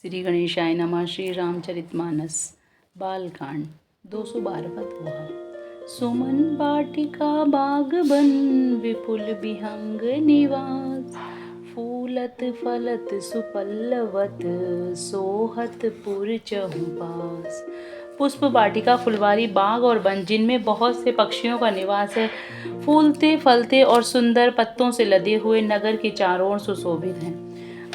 श्री गणेशाय नमः। श्री रामचरितमानस बालकांड 212वां दोहा। सुमन वाटिका बाग बन विपुल विहंग निवास, फूलत फलत सुपल्लवत सोहत पुर चहुपास। पुष्प वाटिका फुलवारी बाग और वन जिनमें बहुत से पक्षियों का निवास है, फूलते फलते और सुंदर पत्तों से लदे हुए नगर के चारों ओर सुशोभित हैं।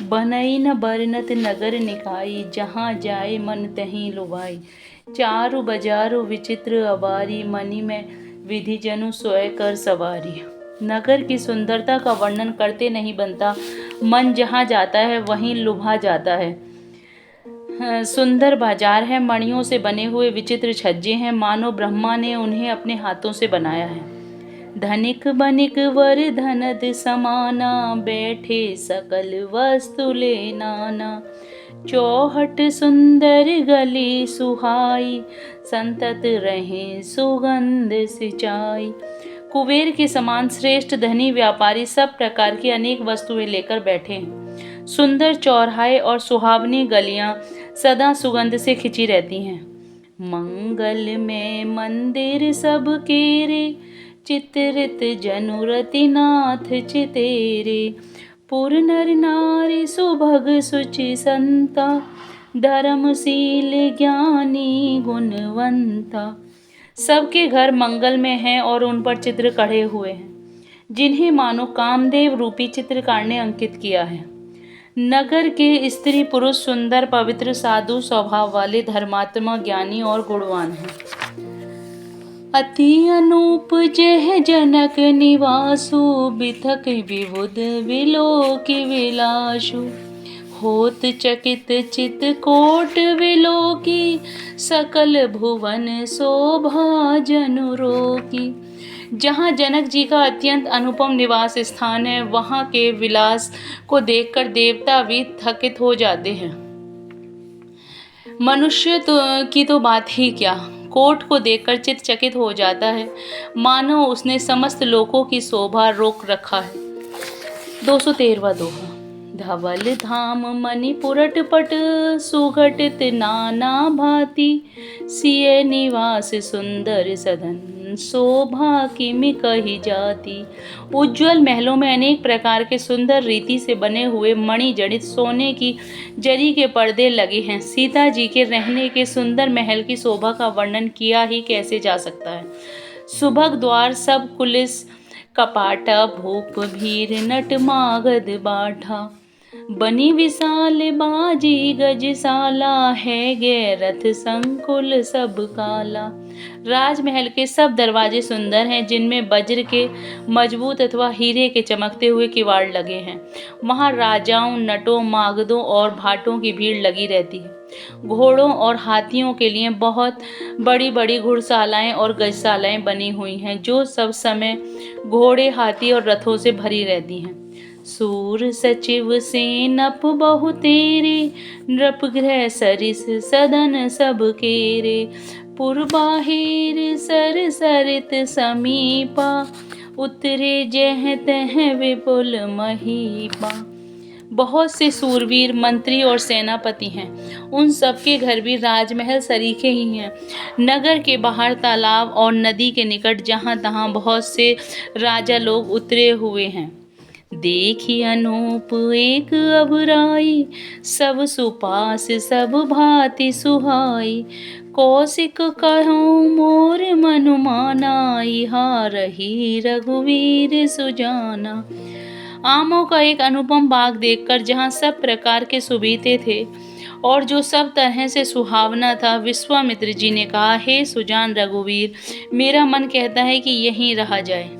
बनई न बरनत नगर निकाई, जहाँ जाए मन तहीं लुभाई। चारु बजारो विचित्र अबारी, मनि में विधि जनु सोए कर सवारी। नगर की सुंदरता का वर्णन करते नहीं बनता, मन जहाँ जाता है वहीं लुभा जाता है। सुंदर बाजार है, मणियों से बने हुए विचित्र छज्जे हैं, मानो ब्रह्मा ने उन्हें अपने हाथों से बनाया है। धनिक बनिक वर धनद समाना, बैठे सकल वस्तु ले नाना। चौहट सुंदर गली सुहाई, संतत रहे सुगंध सिंचाई। कुबेर के समान श्रेष्ठ धनी व्यापारी सब प्रकार की अनेक वस्तुएं लेकर बैठे हैं। सुंदर चौराहे और सुहावनी गलियां सदा सुगंध से खिंची रहती हैं। मंगल में मंदिर सब केरे, चित्रित जनुरति नाथ चितेरे। पुर नर नारी सुभग सुचि संता, धर्मशील ज्ञानी गुणवंता। सबके घर मंगल में हैं और उन पर चित्र कढ़े हुए हैं, जिन्हें मानो कामदेव रूपी चित्रकार ने अंकित किया है। नगर के स्त्री पुरुष सुंदर पवित्र साधु स्वभाव वाले धर्मात्मा ज्ञानी और गुणवान हैं। अति अनूप जह जनक निवासु, बिथक विबुध विलोकि विलासु। होत चकित चित कोट विलोकी, सकल भुवन शोभा जनु रोकी। जहाँ जनक जी का अत्यंत अनुपम निवास स्थान है, वहाँ के विलास को देखकर देवता भी थकित हो जाते हैं। मनुष्य की तो बात ही क्या, कोट को देखकर चित्त चकित हो जाता है, मानो उसने समस्त लोकों की शोभा रोक रखा है। 213वां दोहा। धवल धाम मणि पुरट पट, सुघटित नाना भांति। सिय निवास सुंदर सदन, शोभा किमि कही जाती। उज्ज्वल महलों में अनेक प्रकार के सुंदर रीति से बने हुए मणि जड़ित सोने की जरी के पर्दे लगे हैं। सीता जी के रहने के सुंदर महल की शोभा का वर्णन किया ही कैसे जा सकता है। सुभग द्वार सब कुलिस कपाटा, भूप भीर नट मागध बाठा। बनी विशाल बाजी गजशाला, है गे रथ संकुल सब काला। राजमहल के सब दरवाजे सुंदर हैं, जिनमें वज्र के मजबूत अथवा हीरे के चमकते हुए किवाड़ लगे हैं। वहाँ राजाओं, नटों, मागधों और भाटों की भीड़ लगी रहती है। घोड़ों और हाथियों के लिए बहुत बड़ी बड़ी घुड़शालाएं और गजशालाएं बनी हुई हैं, जो सब समय घोड़े, हाथी और रथों से भरी रहती हैं। सूर सचिव सेनप बहु तेरे, नृप गृह सरिस सदन सब केरे। पुर बाहिर सर सरित समीपा, उतरे जह तह विपुल महीपा। बहुत से सूरवीर मंत्री और सेनापति हैं, उन सबके घर भी राजमहल सरीखे ही हैं। नगर के बाहर तालाब और नदी के निकट जहाँ तहाँ बहुत से राजा लोग उतरे हुए हैं। देखी अनूप एक अबराई, सब सुपास सब भांति सुहाई। कौशिक कहूँ मोर मनु माना, यहाँ रही रघुवीर सुजाना। आमों का एक अनुपम बाग देखकर, जहाँ सब प्रकार के सुबीते थे और जो सब तरह से सुहावना था, विश्वामित्र जी ने कहा, हे सुजान रघुवीर, मेरा मन कहता है कि यहीं रहा जाए।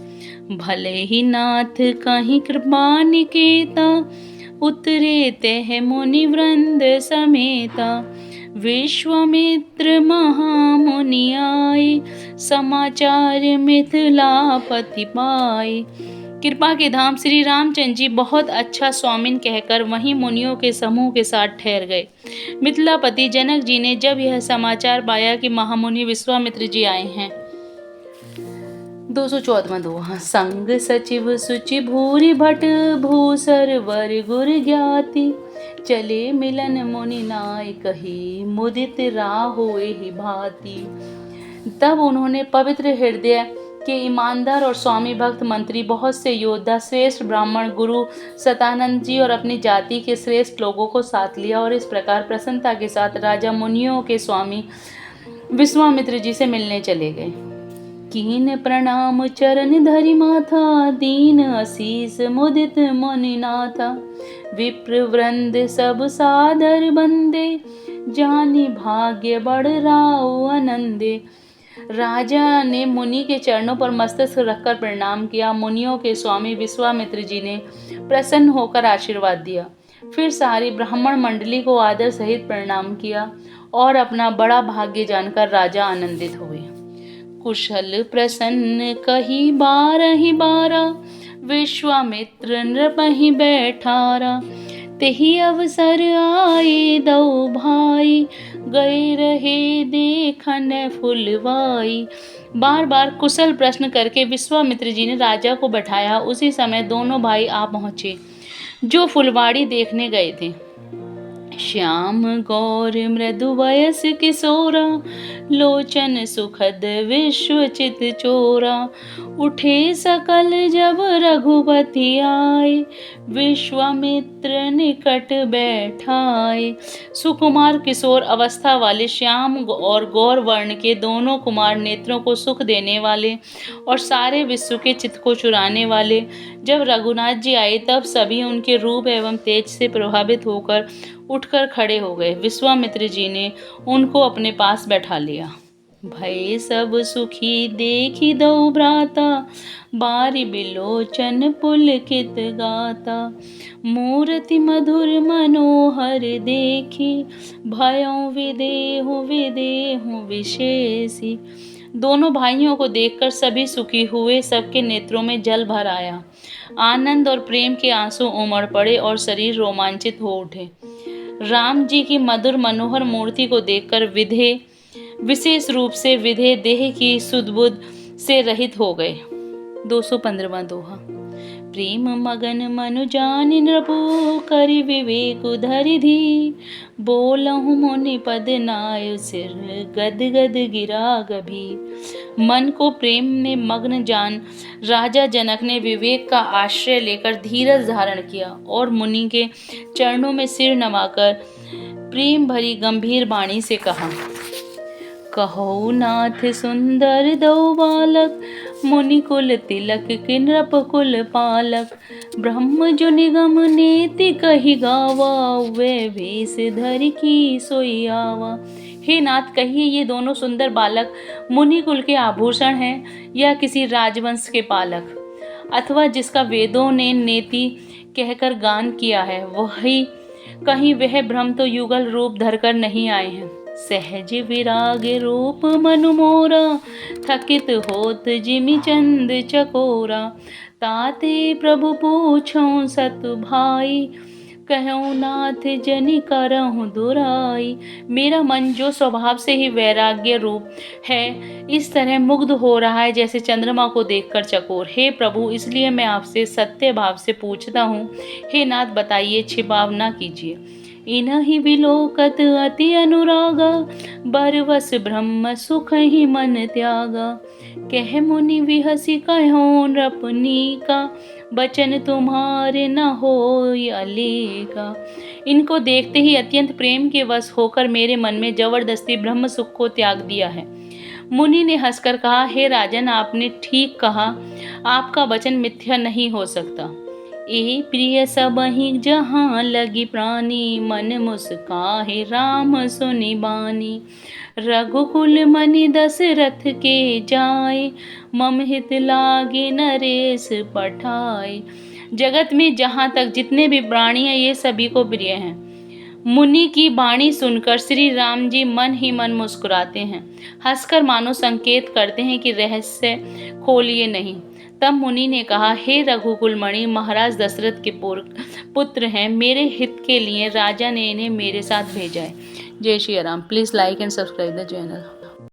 भले ही नाथ कहीं कृपा निकेता, उतरे तह मुनि वृंद समेता। विश्वामित्र महामुनि आए, समाचार मिथिलापति पाए। कृपा के धाम श्री रामचंद्र जी बहुत अच्छा स्वामिन कहकर वहीं मुनियों के समूह के साथ ठहर गए। मिथिलापति जनक जी ने जब यह समाचार पाया कि महामुनि विश्वामित्र जी आए हैं, 214वां दोहा। संग सचिव सुचि भूरि भट भूसर वर गुर ज्ञाति चले मिलन मुनि नाय कही मुदित राहोए ही भांति। तब उन्होंने पवित्र हृदय के ईमानदार और स्वामी भक्त मंत्री, बहुत से योद्धा, श्रेष्ठ ब्राह्मण, गुरु सतानंद जी और अपनी जाति के श्रेष्ठ लोगों को साथ लिया और इस प्रकार प्रसन्नता के साथ राजा मुनियों के स्वामी विश्वामित्र जी से मिलने चले गए। कीन प्रणाम चरण धरि माथा दीन असीस मुदित मुनिनाथा विप्र वृंद सब सादर बंदे जानी भाग्य बढ़ राव आनंदे। राजा ने मुनि के चरणों पर मस्तक रखकर प्रणाम किया। मुनियों के स्वामी विश्वामित्र जी ने प्रसन्न होकर आशीर्वाद दिया। फिर सारी ब्राह्मण मंडली को आदर सहित प्रणाम किया और अपना बड़ा भाग्य जानकर राजा आनंदित हुए। कुशल प्रसन्न कही बारहि बारा विश्वामित्र नृपहि बैठारा तेहि अवसर आए दो भाई गए रहे देखन फुलवाई। बार बार कुशल प्रश्न करके विश्वामित्र जी ने राजा को बैठाया। उसी समय दोनों भाई आ पहुँचे जो फुलवाड़ी देखने गए थे। श्याम गौर मृदु वयस किशोरा लोचन सुखद विश्वचित चोरा उठे सकल जब रघुपति आए विश्वामित्र निकट बैठाए। सुकुमार किशोर अवस्था वाले श्याम और गौर वर्ण के दोनों कुमार, नेत्रों को सुख देने वाले और सारे विश्व के चित्त को चुराने वाले जब रघुनाथ जी आए तब सभी उनके रूप एवं तेज से प्रभावित होकर उठकर खड़े हो गए। विश्वामित्र जी ने उनको अपने पास बैठा लिया। भय सब सुखी देखी दो भ्राता बारी बिलोचन पुलकित गाता मूर्ति मधुर मनोहर देखी भयों विदेहु विदेहु विशेषी। दोनों भाइयों को देखकर सभी सुखी हुए। सबके नेत्रों में जल भर आया। आनंद और प्रेम के आंसू उमड़ पड़े और शरीर रोमांचित हो उठे। राम जी की मधुर मनोहर मूर्ति को देखकर विधे, विशेष रूप से विधे देह की सुधबुध से रहित हो गए। 215वां दोहा। प्रेम मगन मनु जानि नृपु करि विवेक धरि धी बोलहु मुनि पद नाय सिर गद गद गिरा गभी। मन को प्रेम में मग्न जान राजा जनक ने विवेक का आश्रय लेकर धीरज धारण किया और मुनि के चरणों में सिर नवाकर प्रेम भरी गंभीर वाणी से कहा। कहो नाथ सुंदर दो बालक मुनि कुल तिलक कि नृप कुल पालक ब्रह्म जो निगम नेति कही गावा वे भेष धरि की सोई आवा। हे नाथ, कहिए ये दोनों सुंदर बालक मुनि कुल के आभूषण हैं या किसी राजवंश के पालक, अथवा जिसका वेदों ने नेति कहकर गान किया है वही कहीं वह ब्रह्म तो युगल रूप धरकर नहीं आए हैं। सहज विराग रूप मनु मोरा थकित होत जिमि चंद चकोरा ताते प्रभु पूछो सत भाई कहूँ नाथ जनि करहु दुराई। मेरा मन जो स्वभाव से ही वैराग्य रूप है इस तरह मुग्ध हो रहा है जैसे चंद्रमा को देखकर चकोर। हे प्रभु, इसलिए मैं आपसे सत्य भाव से पूछता हूँ। हे नाथ, बताइए, छिपाव ना कीजिए। इनहि विलोकत अति अनुरागा बरवस ब्रह्म सुख ही मन त्यागा कह मुनि विहसी कहो नृपनी का बचन तुम्हारे न होय अलेगा। इनको देखते ही अत्यंत प्रेम के वश होकर मेरे मन में जबरदस्ती ब्रह्म सुख को त्याग दिया है। मुनि ने हंसकर कहा, हे राजन, आपने ठीक कहा, आपका वचन मिथ्या नहीं हो सकता। ए प्रिय सबहि जहाँ लगी प्राणी मन मुस्काहे राम सुनि बानी रघुकुल मनि दशरथ के जाए मम हित लागे नरेश पठाए। जगत में जहाँ तक जितने भी प्राणी हैं ये सभी को प्रिय हैं। मुनि की वाणी सुनकर श्री राम जी मन ही मन मुस्कुराते हैं, हंसकर मानो संकेत करते हैं कि रहस्य खोलिए नहीं। तब मुनि ने कहा, हे रघुकुलमणि, महाराज दशरथ के पुत्र हैं, मेरे हित के लिए राजा ने इन्हें मेरे साथ भेजा है। जय Shri Ram. Please like and subscribe the channel.